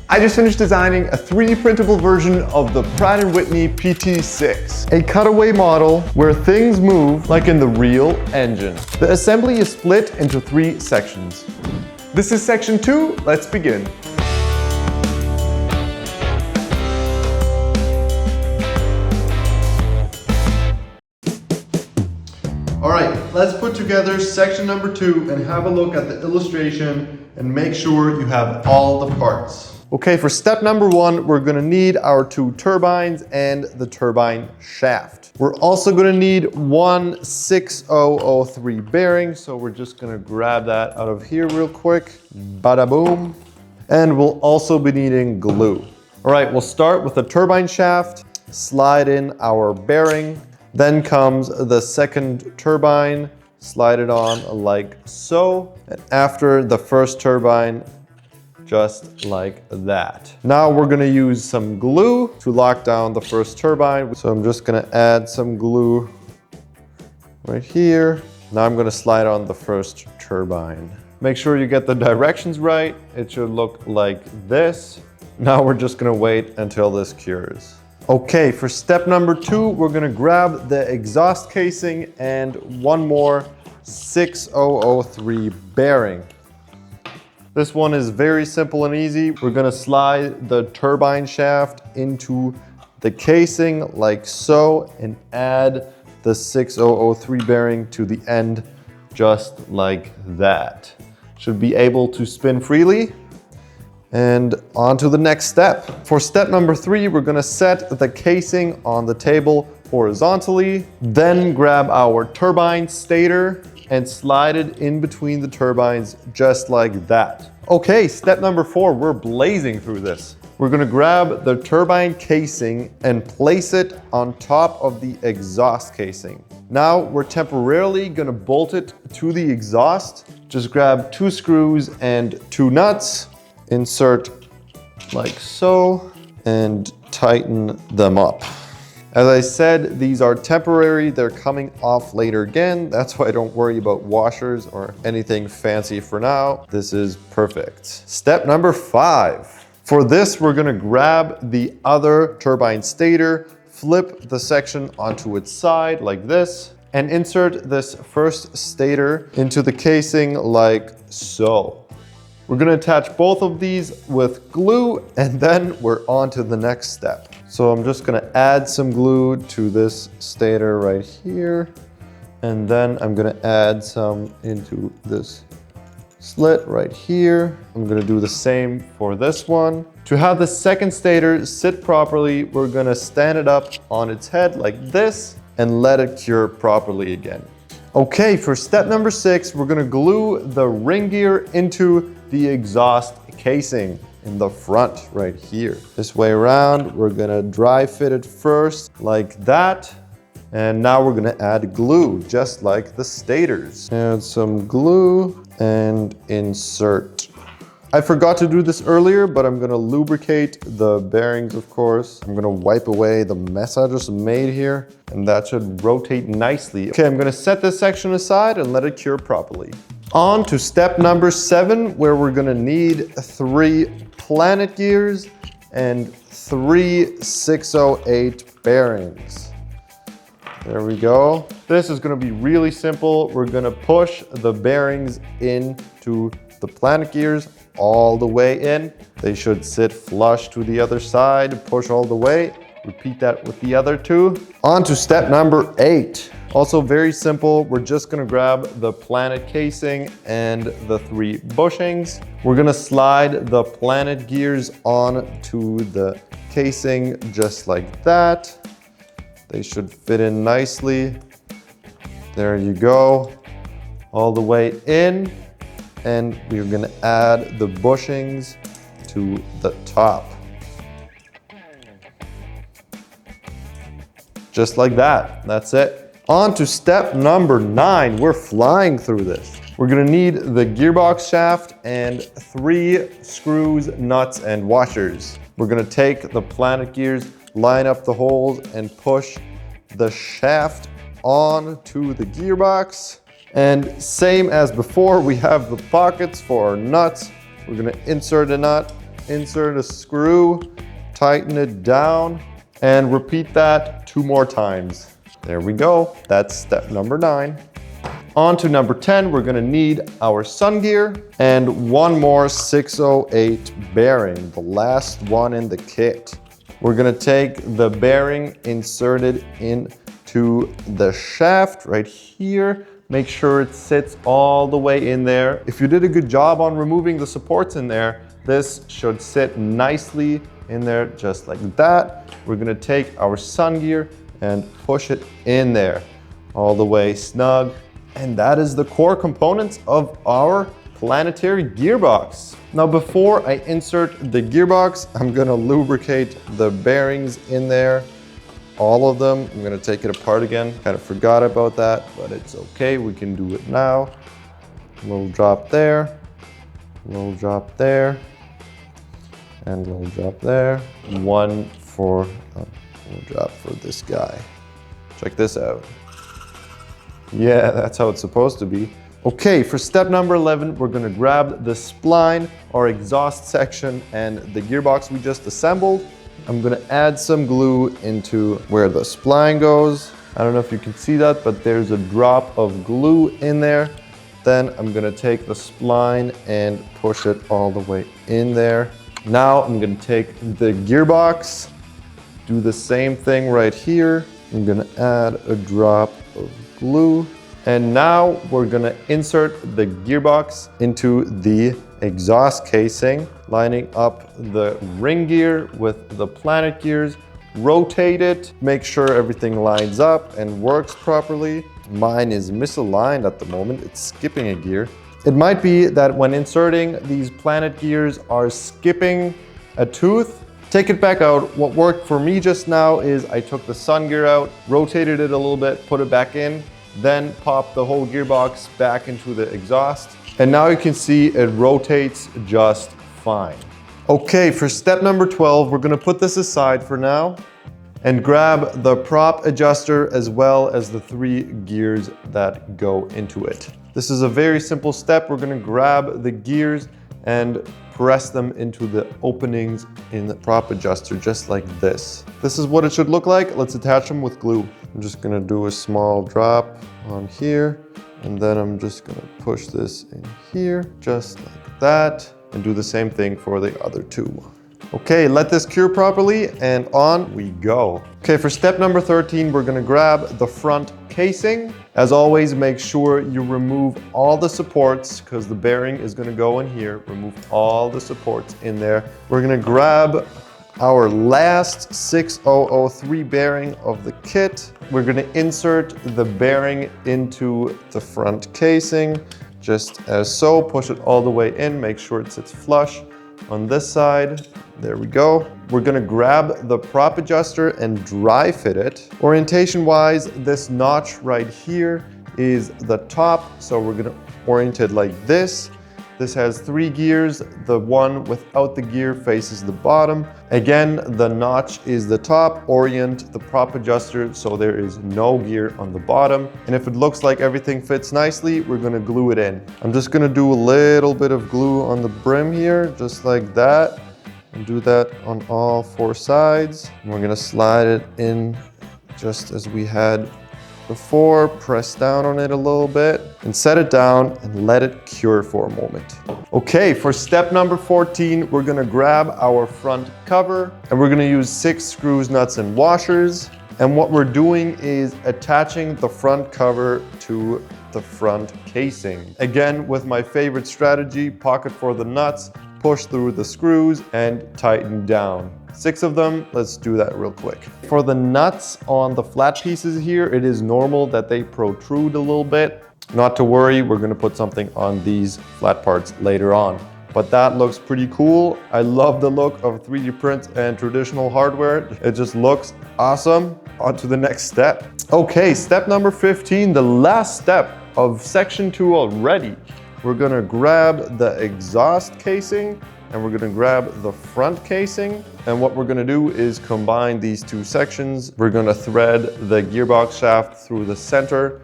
I just finished designing a 3D printable version of the Pratt & Whitney PT6, a cutaway model where things move like in the real engine. The assembly is split into 3 sections. This is section 2, let's begin. Alright, let's put together section number 2 and have a look at the illustration and make sure you have all the parts. Okay, for step number 1, we're going to need our 2 turbines and the turbine shaft. We're also going to need one 6003 bearing, so we're just going to grab that out of here real quick. Bada boom. And we'll also be needing glue. Alright, we'll start with the turbine shaft, slide in our bearing. Then comes the second turbine, slide it on like so. And after the first turbine, just like that. Now we're gonna use some glue to lock down the first turbine. So I'm just gonna add some glue right here. Now I'm gonna slide on the first turbine. Make sure you get the directions right. It should look like this. Now we're just gonna wait until this cures. Okay, for step number 2, we're gonna grab the exhaust casing and one more 6003 bearing. This one is very simple and easy. We're gonna slide the turbine shaft into the casing like so and add the 6003 bearing to the end just like that. Should be able to spin freely. And on to the next step. For step number 3, we're gonna set the casing on the table horizontally, then grab our turbine stator and slide it in between the turbines just like that. Okay, step number 4, we're blazing through this. We're gonna grab the turbine casing and place it on top of the exhaust casing. Now we're temporarily gonna bolt it to the exhaust. Just grab 2 screws and 2 nuts. Insert like so and tighten them up. As I said, these are temporary. They're coming off later again. That's why I don't worry about washers or anything fancy for now. This is perfect. Step number 5. For this, we're gonna grab the other turbine stator, flip the section onto its side like this, and insert this first stator into the casing like so. We're gonna attach both of these with glue and then we're on to the next step. So I'm just gonna add some glue to this stator right here. And then I'm gonna add some into this slit right here. I'm gonna do the same for this one. To have the second stator sit properly, we're gonna stand it up on its head like this and let it cure properly again. Okay, for step number 6, we're gonna glue the ring gear into the exhaust casing in the front right here. This way around, we're gonna dry fit it first like that. And now we're gonna add glue, just like the stators. Add some glue and insert. I forgot to do this earlier, but I'm gonna lubricate the bearings, of course. I'm gonna wipe away the mess I just made here, and that should rotate nicely. Okay, I'm gonna set this section aside and let it cure properly. On to step number 7, where we're gonna need 3 planet gears and 3 608 bearings. There we go. This is gonna be really simple. We're gonna push the bearings into the planet gears all the way in. They should sit flush to the other side, push all the way. Repeat that with the other 2. On to step number 8. Also very simple. We're just gonna grab the planet casing and the 3 bushings. We're gonna slide the planet gears onto the casing just like that. They should fit in nicely. There you go. All the way in. And we're gonna add the bushings to the top. Just like that, that's it. On to step number 9, we're flying through this. We're gonna need the gearbox shaft and 3 screws, nuts, and washers. We're gonna take the planet gears, line up the holes, and push the shaft onto the gearbox. And same as before, we have the pockets for our nuts. We're gonna insert a nut insert a screw, tighten it down, and repeat that 2 more times. There we go. That's step number 9. On to number 10, we're gonna need our sun gear and one more 608 bearing, the last one in the kit. We're gonna take the bearing, insert it into the shaft right here. Make sure it sits all the way in there. If you did a good job on removing the supports in there, this should sit nicely in there just like that. We're gonna take our sun gear and push it in there all the way snug. And that is the core components of our planetary gearbox. Now before I insert the gearbox, I'm gonna lubricate the bearings in there, all of them. I'm gonna take it apart again. Kind of forgot about that, but it's okay, we can do it now. A little drop there, a little drop there, and a little drop there. One for, a little drop for this guy. Check this out. Yeah, that's how it's supposed to be. Okay, for step number 11, we're gonna grab the spline, our exhaust section, and the gearbox we just assembled. I'm gonna add some glue into where the spline goes. I don't know if you can see that, but there's a drop of glue in there. Then I'm gonna take the spline and push it all the way in there. Now I'm gonna take the gearbox, do the same thing right here. I'm gonna add a drop of glue. And now we're gonna insert the gearbox into the exhaust casing, lining up the ring gear with the planet gears, rotate it, make sure everything lines up and works properly. Mine is misaligned at the moment, it's skipping a gear. It might be that when inserting, these planet gears are skipping a tooth. Take it back out. What worked for me just now is I took the sun gear out, rotated it a little bit, put it back in, then popped the whole gearbox back into the exhaust. And now you can see it rotates just fine. Okay, for step number 12, we're gonna put this aside for now and grab the prop adjuster as well as the 3 gears that go into it. This is a very simple step. We're gonna grab the gears and press them into the openings in the prop adjuster just like this. This is what it should look like. Let's attach them with glue. I'm just gonna do a small drop on here, and then I'm just gonna push this in here just like that, and do the same thing for the other 2. Okay, let this cure properly and on we go. Okay, for step number 13, we're gonna grab the front casing. As always, make sure you remove all the supports because the bearing is gonna go in here. Remove all the supports in there. We're gonna grab our last 6003 bearing of the kit. We're gonna insert the bearing into the front casing, just as so. Push it all the way in, make sure it sits flush on this side. There we go. We're gonna grab the prop adjuster and dry fit it. Orientation wise, this notch right here is the top, so we're gonna orient it like this. This has 3 gears. The one without the gear faces the bottom. Again, the notch is the top. Orient the prop adjuster so there is no gear on the bottom. And if it looks like everything fits nicely, we're gonna glue it in. I'm just gonna do a little bit of glue on the brim here, just like that. And do that on all 4 sides. And we're gonna slide it in just as we had before. Press down on it a little bit and set it down and let it cure for a moment. Okay, for step number 14, we're gonna grab our front cover and we're gonna use 6 screws, nuts, and washers. And what we're doing is attaching the front cover to the front casing. Again, with my favorite strategy, pocket for the nuts, push through the screws and tighten down. 6 of them, let's do that real quick. For the nuts on the flat pieces here, it is normal that they protrude a little bit. Not to worry, we're gonna put something on these flat parts later on. But that looks pretty cool. I love the look of 3D print and traditional hardware. It just looks awesome. On to the next step. Okay, step number 15, the last step of section 2 already. We're gonna grab the exhaust casing and we're gonna grab the front casing. And what we're gonna do is combine these 2 sections. We're gonna thread the gearbox shaft through the center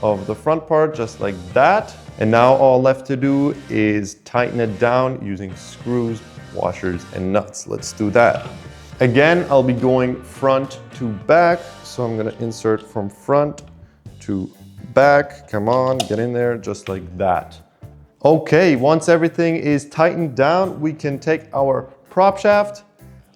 of the front part, just like that. And now all left to do is tighten it down using screws washers and nuts. Let's do that. Again, I'll be going front to back. So I'm gonna insert from front to back. Come on, get in there, just like that. Okay, once everything is tightened down, we can take our prop shaft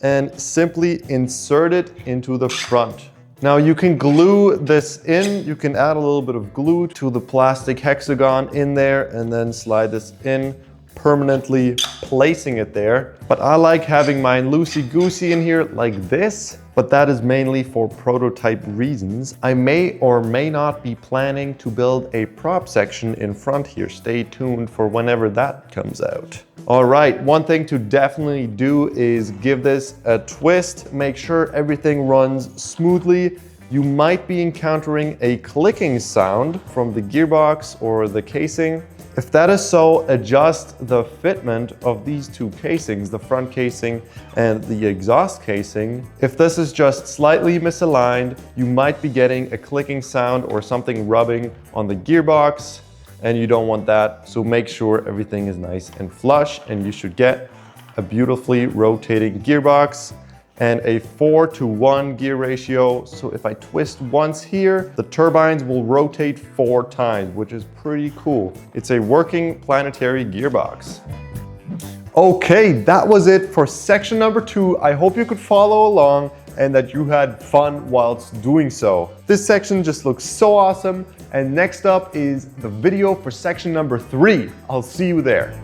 and simply insert it into the front. Now you can glue this in, you can add a little bit of glue to the plastic hexagon in there and then slide this in, permanently placing it there. But I like having mine loosey-goosey in here like this, but that is mainly for prototype reasons. I may or may not be planning to build a prop section in front here. Stay tuned for whenever that comes out. All right, one thing to definitely do is give this a twist. Make sure everything runs smoothly. You might be encountering a clicking sound from the gearbox or the casing. If that is so, adjust the fitment of these two casings, the front casing and the exhaust casing. If this is just slightly misaligned, you might be getting a clicking sound or something rubbing on the gearbox, and you don't want that. So make sure everything is nice and flush, and you should get a beautifully rotating gearbox and a 4:1 gear ratio. So if I twist once here, the turbines will rotate 4 times, which is pretty cool. It's a working planetary gearbox. Okay, that was it for section number 2. I hope you could follow along and that you had fun whilst doing so. This section just looks so awesome. And next up is the video for section number 3. I'll see you there.